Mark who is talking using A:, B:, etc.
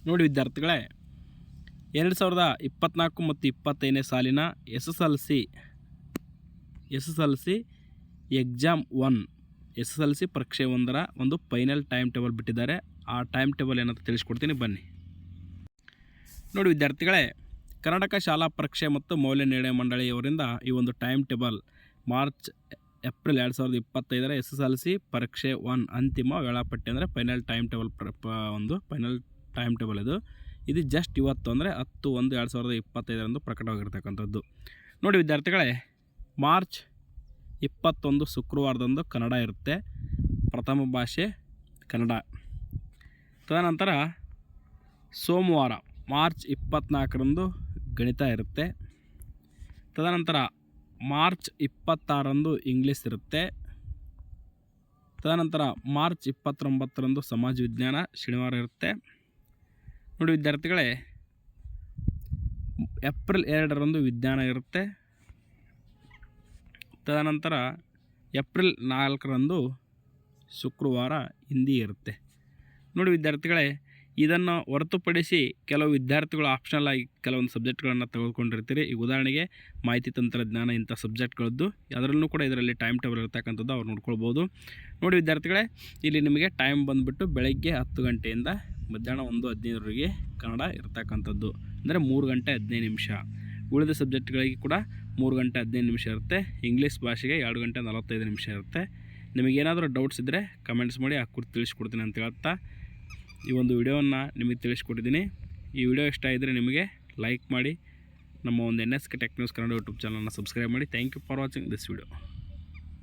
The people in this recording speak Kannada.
A: ನೋಡಿ ವಿದ್ಯಾರ್ಥಿಗಳೇ, 2024 ಮತ್ತು 25ನೇ ಸಾಲಿನ SSLC ಎಕ್ಸಾಮ್ 1 SSLC ಪರೀಕ್ಷೆ 1ರ ಒಂದು ಫೈನಲ್ ಟೈಮ್ ಟೇಬಲ್ ಬಿಟ್ಟಿದ್ದಾರೆ. ಆ ಟೈಮ್ ಟೇಬಲ್ ಏನಂತ ತಿಳಿಸ್ಕೊಡ್ತೀನಿ ಬನ್ನಿ. ನೋಡಿ ವಿದ್ಯಾರ್ಥಿಗಳೇ, ಕರ್ನಾಟಕ ಶಾಲಾ ಪರೀಕ್ಷೆ ಮತ್ತು ಮೌಲ್ಯ ನಿರ್ಣಯ ಮಂಡಳಿಯವರಿಂದ ಈ ಒಂದು ಟೈಮ್ ಟೇಬಲ್ ಏಪ್ರಿಲ್ 2025ರ SSLC ಪರೀಕ್ಷೆ 1 ಅಂತಿಮ ವೇಳಾಪಟ್ಟಿ ಅಂದರೆ final time table final time table ಇದು ಜಸ್ಟ್ ಇವತ್ತು ಅಂದರೆ 10/1/2025ರಂದು ಪ್ರಕಟವಾಗಿರ್ತಕ್ಕಂಥದ್ದು. ನೋಡಿ ವಿದ್ಯಾರ್ಥಿಗಳೇ, ಮಾರ್ಚ್ 21 ಶುಕ್ರವಾರದಂದು ಕನ್ನಡ ಇರುತ್ತೆ, ಪ್ರಥಮ ಭಾಷೆ ಕನ್ನಡ. ತದನಂತರ ಸೋಮವಾರ ಮಾರ್ಚ್ 24ರಂದು ಗಣಿತ ಇರುತ್ತೆ. ತದನಂತರ ಮಾರ್ಚ್ 26ರಂದು ಇಂಗ್ಲೀಷ್ ಇರುತ್ತೆ. ತದನಂತರ ಮಾರ್ಚ್ 29ರಂದು ಸಮಾಜ ವಿಜ್ಞಾನ ಶನಿವಾರ ಇರುತ್ತೆ. ನೋಡಿ ವಿದ್ಯಾರ್ಥಿಗಳೇ, ಏಪ್ರಿಲ್ 2ರಂದು ವಿಜ್ಞಾನ ಇರುತ್ತೆ. ತದನಂತರ ಏಪ್ರಿಲ್ 4ರಂದು ಶುಕ್ರವಾರ ಹಿಂದಿ ಇರುತ್ತೆ. ನೋಡಿ ವಿದ್ಯಾರ್ಥಿಗಳೇ, ಇದನ್ನು ಹೊರತುಪಡಿಸಿ ಕೆಲವು ವಿದ್ಯಾರ್ಥಿಗಳು ಆಪ್ಷನಲ್ ಆಗಿ ಕೆಲವೊಂದು ಸಬ್ಜೆಕ್ಟ್ಗಳನ್ನು ತೆಗೆದುಕೊಂಡಿರ್ತೀರಿ. ಈಗ ಉದಾಹರಣೆಗೆ ಮಾಹಿತಿ ತಂತ್ರಜ್ಞಾನ ಇಂಥ ಸಬ್ಜೆಕ್ಟ್ಗಳದ್ದು, ಅದರಲ್ಲೂ ಕೂಡ ಇದರಲ್ಲಿ ಟೈಮ್ ಟೇಬಲ್ ಇರತಕ್ಕಂಥದ್ದು ಅವ್ರು ನೋಡ್ಕೊಳ್ಬೋದು. ನೋಡಿ ವಿದ್ಯಾರ್ಥಿಗಳೇ, ಇಲ್ಲಿ ನಿಮಗೆ ಟೈಮ್ ಬಂದುಬಿಟ್ಟು ಬೆಳಗ್ಗೆ 10 ಗಂಟೆಯಿಂದ ಮಧ್ಯಾಹ್ನ 1:15ವರೆಗೆ ಕನ್ನಡ ಇರತಕ್ಕಂಥದ್ದು, ಅಂದರೆ 3 ಗಂಟೆ 15 ನಿಮಿಷ. ಉಳಿದ ಸಬ್ಜೆಕ್ಟ್ಗಳಿಗೆ ಕೂಡ 3 ಗಂಟೆ 15 ನಿಮಿಷ ಇರುತ್ತೆ. ಇಂಗ್ಲೀಷ್ ಭಾಷೆಗೆ 2 ಗಂಟೆ 45 ನಿಮಿಷ ಇರುತ್ತೆ. ನಿಮಗೇನಾದರೂ ಡೌಟ್ಸ್ ಇದ್ದರೆ ಕಮೆಂಟ್ಸ್ ಮಾಡಿ, ಆ ಕುರಿತು ತಿಳಿಸ್ಕೊಡ್ತೀನಿ ಅಂತ ಹೇಳ್ತಾ ಈ ಒಂದು ವಿಡಿಯೋವನ್ನು ನಿಮಗೆ ತಿಳಿಸ್ಕೊಟ್ಟಿದ್ದೀನಿ. ಈ ವಿಡಿಯೋ ಇಷ್ಟ ಇದ್ದರೆ ನಿಮಗೆ ಲೈಕ್ ಮಾಡಿ, ನಮ್ಮ ಒಂದು NSK tech news Kannada YouTube ಚಾನಲನ್ನು ಸಬ್ಸ್ಕ್ರೈಬ್ ಮಾಡಿ. Thank you for watching this video.